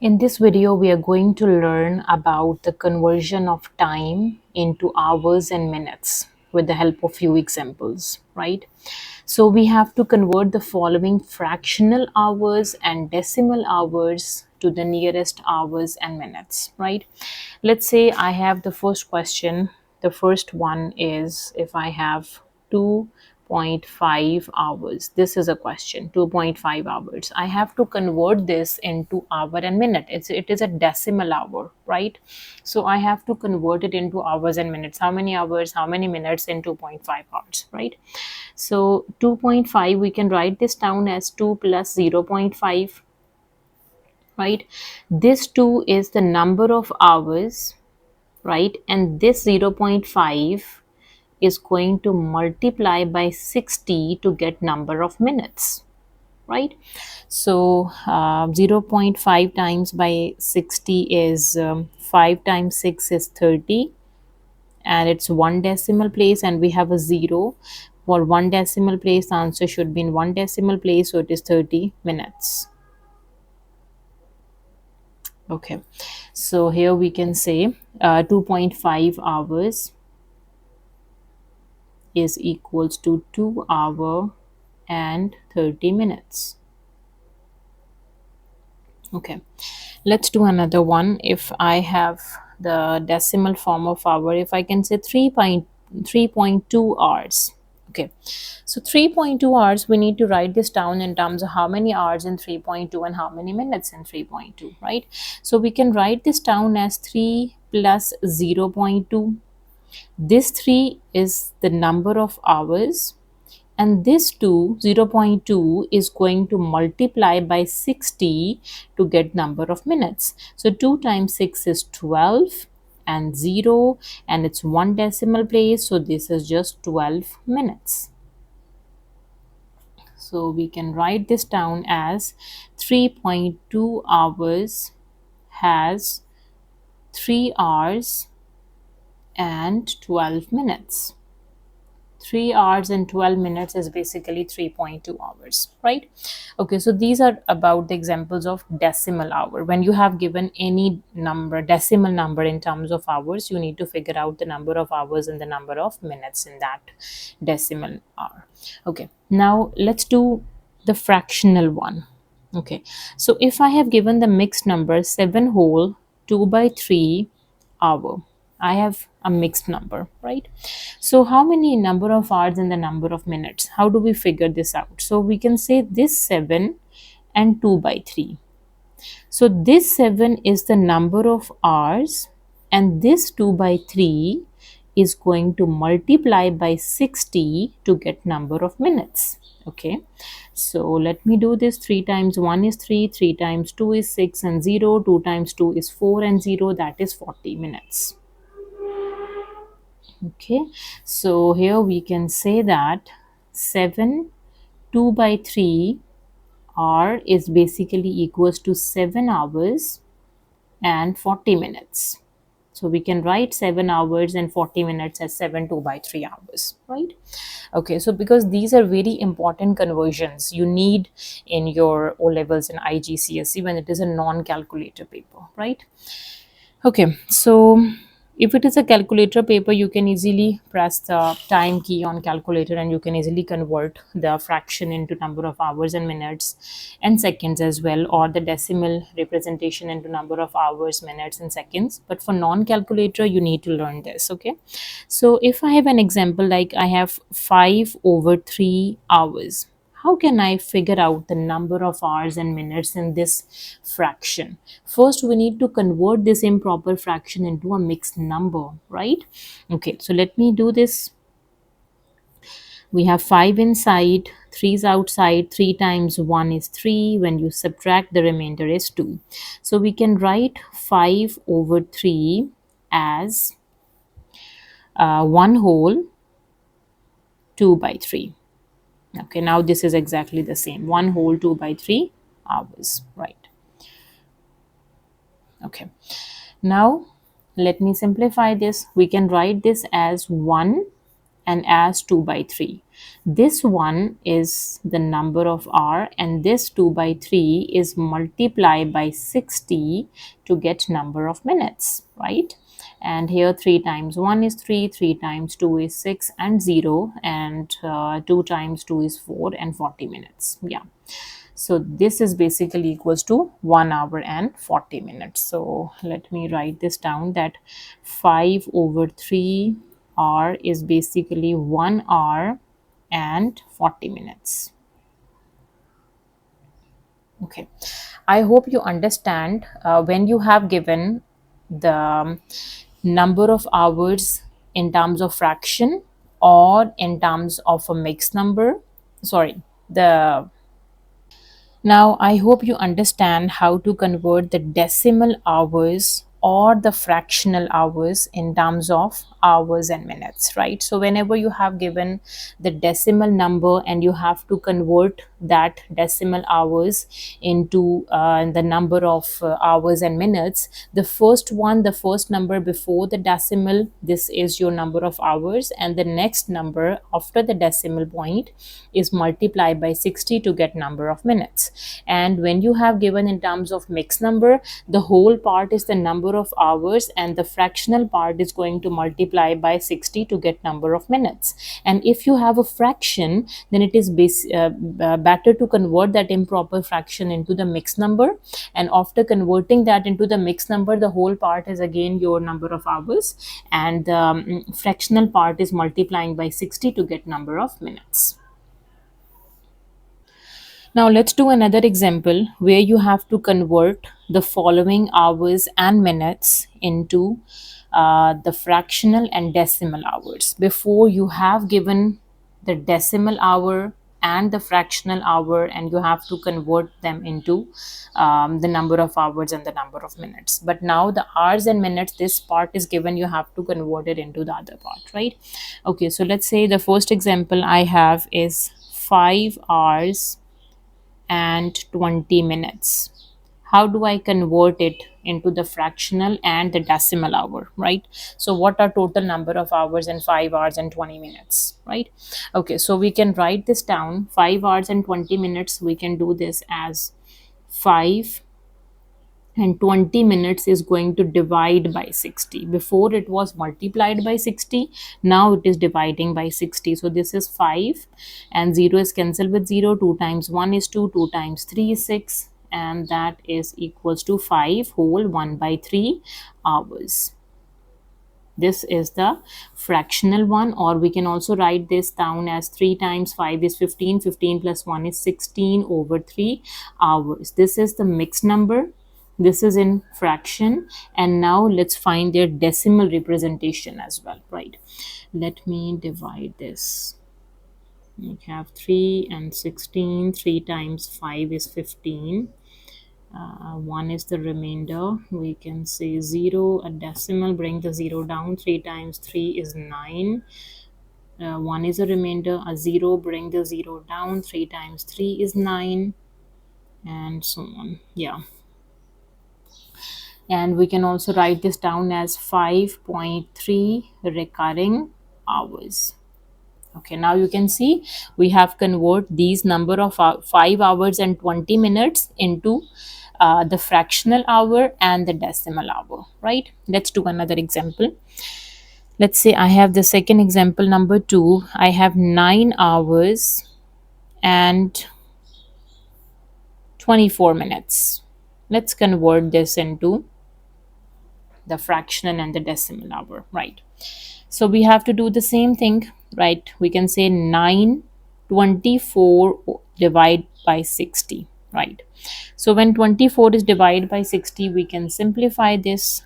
In this video, we are going to learn about the conversion of time into hours and minutes with the help of few examples, right? So we have to convert the following fractional hours and decimal hours to the nearest hours and minutes, right? Let's say I have the first question. The first one is if I have 2.5 hours. This is a question, 2.5 hours. I have to convert this into hour and minute. It is a decimal hour, right? So I have to convert it into hours and minutes. How many hours, how many minutes in 2.5 hours, right? So 2.5, we can write this down as 2 plus 0.5, right? This 2 is the number of hours, right? And this 0.5 is going to multiply by 60 to get number of minutes, right? So 0.5 times by 60 is 5 times 6 is 30, and it's one decimal place, and we have a 0 for one decimal place. The answer should be in one decimal place, so it is 30 minutes. Okay, so here we can say 2.5 hours is equals to 2 hour and 30 minutes. Okay, let's do another one. If I have the decimal form of hour, if I can say 3.2 hours. Okay, so 3.2 hours, we need to write this down in terms of how many hours in 3.2 and how many minutes in 3.2, right? So we can write this down as 3 plus 0.2. This 3 is the number of hours, and this 2, 0.2, is going to multiply by 60 to get number of minutes. So 2 times 6 is 12, and 0, and it's one decimal place, so this is just 12 minutes. So we can write this down as 3.2 hours has 3 hours and 12 minutes. 3 hours and 12 minutes is basically 3.2 hours, right? Okay, so these are about the examples of decimal hour. When you have given any number, decimal number in terms of hours, you need to figure out the number of hours and the number of minutes in that decimal hour. Okay, now let's do the fractional one. Okay, so if I have given the mixed number 7 whole 2 by 3 hour, I have a mixed number, right? So how many number of hours and the number of minutes? How do we figure this out? So we can say this 7 and 2 by 3. So this 7 is the number of hours, and this 2 by 3 is going to multiply by 60 to get number of minutes. Okay, so let me do this. 3 times 1 is 3, 3 times 2 is 6 and 0, 2 times 2 is 4 and 0, that is 40 minutes. Okay, so here we can say that 7 2 by 3 r is basically equals to 7 hours and 40 minutes. So we can write 7 hours and 40 minutes as 7 2 by 3 hours, right? Okay, so because these are very important conversions you need in your O levels and IGCSE when it is a non-calculator paper, right? Okay, so if it is a calculator paper, you can easily press the time key on calculator and you can easily convert the fraction into number of hours and minutes and seconds as well, or the decimal representation into number of hours, minutes and seconds. But for non-calculator, you need to learn this, okay? So if I have an example like I have 5 over 3 hours, how can I figure out the number of hours and minutes in this fraction? First, we need to convert this improper fraction into a mixed number, right? Okay, so let me do this. We have 5 inside, 3 is outside. 3 times 1 is 3. When you subtract, the remainder is 2. So we can write 5 over 3 as 1 whole 2 by 3. Okay, now this is exactly the same, 1 whole 2 by 3 hours, right? Okay, now let me simplify this. We can write this as 1 and as 2 by 3. This one is the number of hour, and this 2 by 3 is multiplied by 60 to get number of minutes, right? And here 3 times 1 is 3, 3 times 2 is 6 and 0, and 2 times 2 is 4 and 40 minutes. Yeah. So this is basically equals to 1 hour and 40 minutes. So let me write this down, that 5 over 3 hour is basically 1 hour and 40 minutes. Okay, I hope you understand. When you have given the number of hours in terms of fraction or in terms of a mixed number, sorry, the now, I hope you understand how to convert the decimal hours or the fractional hours in terms of hours and minutes, right? So, whenever you have given the decimal number and you have to convert that decimal hours into the number of hours and minutes, the first one, the first number before the decimal, this is your number of hours, and the next number after the decimal point is multiplied by 60 to get number of minutes. And when you have given in terms of mixed number, the whole part is the number of hours and the fractional part is going to multiply by 60 to get number of minutes. And if you have a fraction, then it is better to convert that improper fraction into the mixed number, and after converting that into the mixed number, the whole part is again your number of hours, and the fractional part is multiplying by 60 to get number of minutes. Now let's do another example where you have to convert the following hours and minutes into the fractional and decimal hours. Before, you have given the decimal hour and the fractional hour, and you have to convert them into the number of hours and the number of minutes. But now the hours and minutes, this part is given, you have to convert it into the other part, right? Okay, so let's say the first example I have is 5 hours and 20 minutes. How do I convert it into the fractional and the decimal hour, right? So what are total number of hours in 5 hours and 20 minutes, right? Okay, so we can write this down. 5 hours and 20 minutes, we can do this as 5 and 20 minutes is going to divide by 60. Before it was multiplied by 60, now it is dividing by 60. So this is 5 and 0 is cancelled with 0. 2 times 1 is 2, 2 times 3 is 6, and that is equals to 5 whole 1 by 3 hours. This is the fractional one, or we can also write this down as 3 times 5 is 15, 15 plus 1 is 16 over 3 hours. This is the mixed number. This is in fraction, and now let's find their decimal representation as well, right? Let me divide this. We have 3 and 16. 3 times 5 is 15. 1 is the remainder. We can say 0, a decimal, bring the 0 down. 3 times 3 is 9. 1 is a remainder, a 0, bring the 0 down. 3 times 3 is 9, and so on. Yeah. And we can also write this down as 5.3 recurring hours. Okay, now you can see we have convert these number of 5 hours and 20 minutes into the fractional hour and the decimal hour, right? Let's do another example. Let's say I have the second example, number 2. I have 9 hours and 24 minutes. Let's convert this into the fractional and the decimal hour, right? So we have to do the same thing, right? We can say 924 divide by 60, right? So when 24 is divided by 60, we can simplify this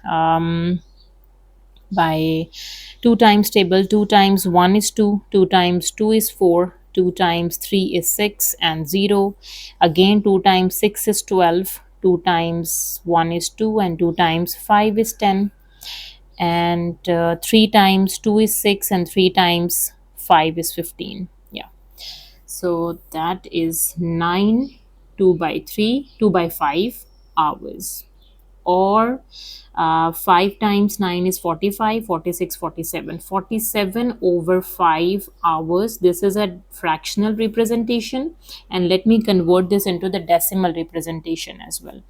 by 2 times table. 2 times 1 is 2, 2 times 2 is 4, 2 times 3 is 6 and 0. Again 2 times 6 is 12, 2 times 1 is 2, and 2 times 5 is 10, and 3 times 2 is 6, and 3 times 5 is 15. Yeah, so that is 9 2 by 3 2 by 5 hours. or 5 times 9 is 45, 46, 47. 47 over 5 hours. This is a fractional representation, and let me convert this into the decimal representation as well.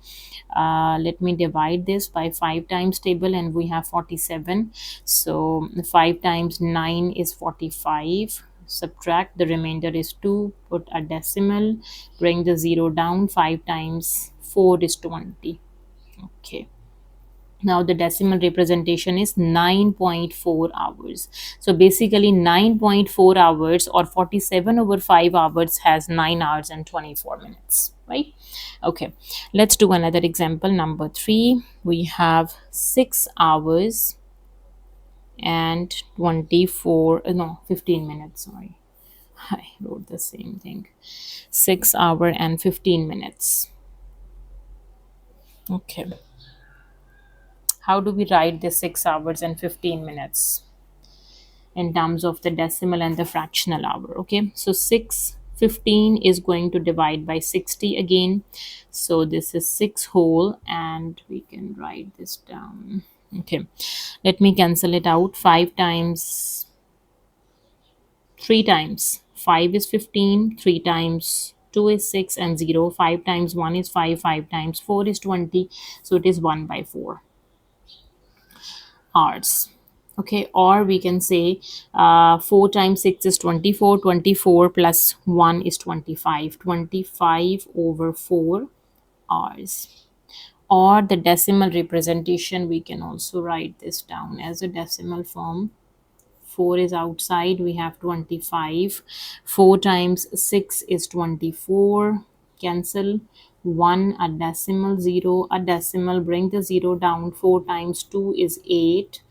Let me divide this by 5 times table, and we have 47. So 5 times 9 is 45. Subtract, the remainder is 2. Put a decimal, bring the 0 down. 5 times 4 is 20. Okay, now the decimal representation is 9.4 hours. So basically 9.4 hours, or 47 over 5 hours, has 9 hours and 24 minutes, right? Okay, let's do another example. Number 3, we have 6 hours and 24 no 15 minutes, sorry, I wrote the same thing. 6 hour and 15 minutes. Okay, how do we write this 6 hours and 15 minutes in terms of the decimal and the fractional hour? Okay, so 615 is going to divide by 60 again. So this is 6 whole, and we can write this down. Okay, let me cancel it out. 5 times 3 times 5 is 15, 3 times 2 is 6, and 0. 5 times 1 is 5, 5 times 4 is 20. So it is 1 by 4 hours. Okay, or we can say 4 times 6 is 24. 24 plus 1 is 25. 25 over 4 hours. Or the decimal representation, we can also write this down as a decimal form. 4 is outside, we have 25. 4 times 6 is 24. Cancel. 1, a decimal, 0, a decimal, bring the 0 down. 4 times 2 is 8.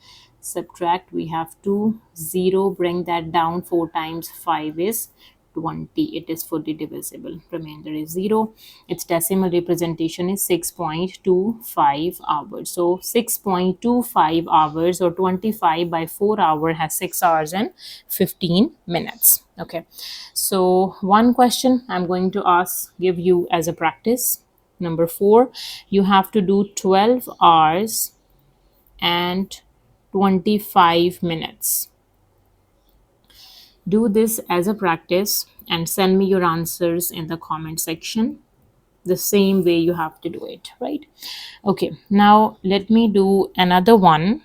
Subtract, we have 2, 0, bring that down. 4 times 5 is 20. It is fully divisible. Remainder is 0. Its decimal representation is 6.25 hours. So 6.25 hours, or 25 by 4 hour, has 6 hours and 15 minutes. Okay, so one question I'm going to give you as a practice. Number 4, you have to do 12 hours and 25 minutes. Do this as a practice and send me your answers in the comment section. The same way you have to do it, right? Okay, now let me do another one.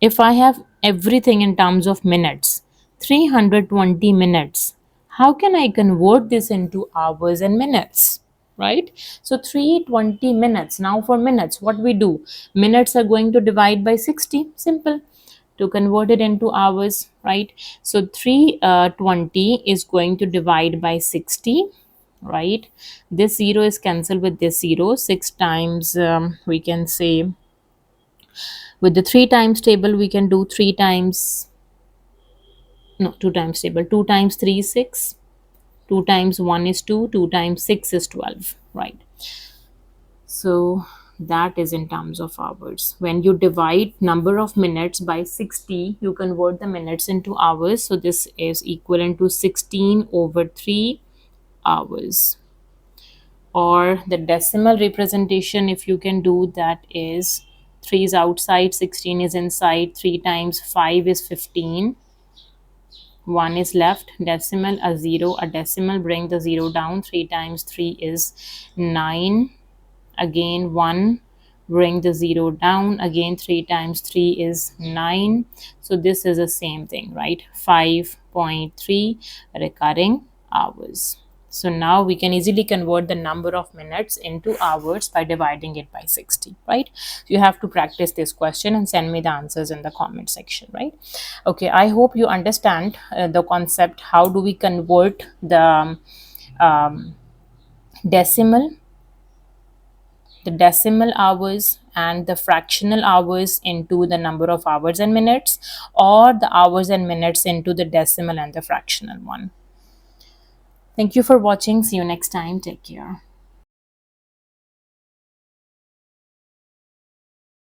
If I have everything in terms of minutes, 320 minutes, how can I convert this into hours and minutes? Right? So 320 minutes. Now for minutes, what we do? Minutes are going to divide by 60. Simple. To convert it into hours, right? So 320 is going to divide by 60, right? This 0 is cancelled with this 0. 6 times, we can say, with the 3 times table, we can do 3 times, no, 2 times table. 2 times 3 is 6. 2 times 1 is 2. 2 times 6 is 12, right? So that is in terms of hours. When you divide number of minutes by 60, you convert the minutes into hours. So this is equivalent to 16 over 3 hours. Or the decimal representation, if you can do that, is 3 is outside, 16 is inside. 3 times 5 is 15. 1 is left. Decimal, a 0, a decimal, bring the 0 down. 3 times 3 is 9. Again 1, bring the 0 down. Again 3 times 3 is 9. So this is the same thing, right? 5.3 recurring hours. So now we can easily convert the number of minutes into hours by dividing it by 60, right? You have to practice this question and send me the answers in the comment section, right? Okay, I hope you understand the concept. How do we convert the decimal hours and the fractional hours into the number of hours and minutes, or the hours and minutes into the decimal and the fractional one. Thank you for watching. See you next time. Take care.